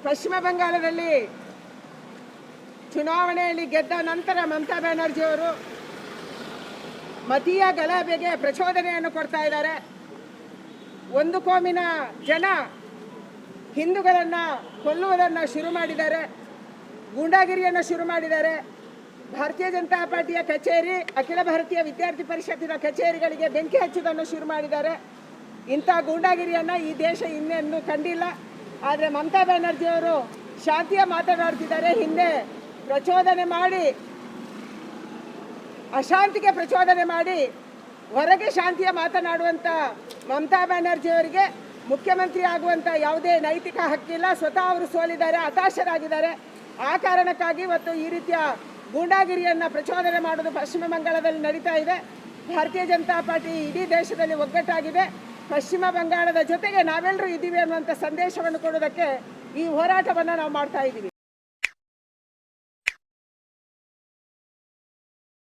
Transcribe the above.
ಪಶ್ಚಿಮ ಬಂಗಾಳದಲ್ಲಿ ಚುನಾವಣೆಯಲ್ಲಿ ಗೆದ್ದ ನಂತರ ಮಮತಾ ಬ್ಯಾನರ್ಜಿ ಅವರು ಮತೀಯ ಗಲಭೆಗೆ ಪ್ರಚೋದನೆಯನ್ನು ಕೊಡ್ತಾ ಇದ್ದಾರೆ. ಒಂದು ಕೋಮಿನ ಜನ ಹಿಂದೂಗಳನ್ನು ಕೊಲ್ಲುವುದನ್ನು ಶುರು ಮಾಡಿದ್ದಾರೆ, ಗೂಂಡಾಗಿರಿಯನ್ನು ಶುರು ಮಾಡಿದ್ದಾರೆ. ಭಾರತೀಯ ಜನತಾ ಪಾರ್ಟಿಯ ಕಚೇರಿ, ಅಖಿಲ ಭಾರತೀಯ ವಿದ್ಯಾರ್ಥಿ ಪರಿಷತ್ತಿನ ಕಚೇರಿಗಳಿಗೆ ಬೆಂಕಿ ಹಚ್ಚುವುದನ್ನು ಶುರು ಮಾಡಿದ್ದಾರೆ. ಇಂಥ ಗೂಂಡಾಗಿರಿಯನ್ನು ಈ ದೇಶ ಇನ್ನೆಂದೂ ಕಂಡಿಲ್ಲ. ಆದರೆ ಮಮತಾ ಬ್ಯಾನರ್ಜಿ ಅವರು ಶಾಂತಿಯ ಮಾತನಾಡ್ತಿದ್ದಾರೆ. ಹಿಂದೆ ಪ್ರಚೋದನೆ ಮಾಡಿ, ಅಶಾಂತಿಗೆ ಪ್ರಚೋದನೆ ಮಾಡಿ ಹೊರಗೆ ಶಾಂತಿಯ ಮಾತನಾಡುವಂಥ ಮಮತಾ ಬ್ಯಾನರ್ಜಿ ಅವರಿಗೆ ಮುಖ್ಯಮಂತ್ರಿ ಆಗುವಂಥ ಯಾವುದೇ ನೈತಿಕ ಹಕ್ಕಿಲ್ಲ. ಸ್ವತಃ ಅವರು ಸೋಲಿದ್ದಾರೆ, ಹತಾಶರಾಗಿದ್ದಾರೆ. ಆ ಕಾರಣಕ್ಕಾಗಿ ಇವತ್ತು ಈ ರೀತಿಯ ಗೂಂಡಾಗಿರಿಯನ್ನು ಪ್ರಚೋದನೆ ಮಾಡೋದು ಪಶ್ಚಿಮ ಬಂಗಾಳದಲ್ಲಿ ನಡೀತಾ ಇದೆ. ಭಾರತೀಯ ಜನತಾ ಪಾರ್ಟಿ ಇಡೀ ದೇಶದಲ್ಲಿ ಒಗ್ಗಟ್ಟಾಗಿದೆ. ಪಶ್ಚಿಮ ಬಂಗಾಳದ ಜೊತೆಗೆ ನಾವೆಲ್ಲರೂ ಇದ್ದೀವಿ ಅನ್ನುವಂಥ ಸಂದೇಶವನ್ನು ಕೊಡೋದಕ್ಕೆ ಈ ಹೋರಾಟವನ್ನು ನಾವು ಮಾಡ್ತಾ ಇದ್ದೀವಿ.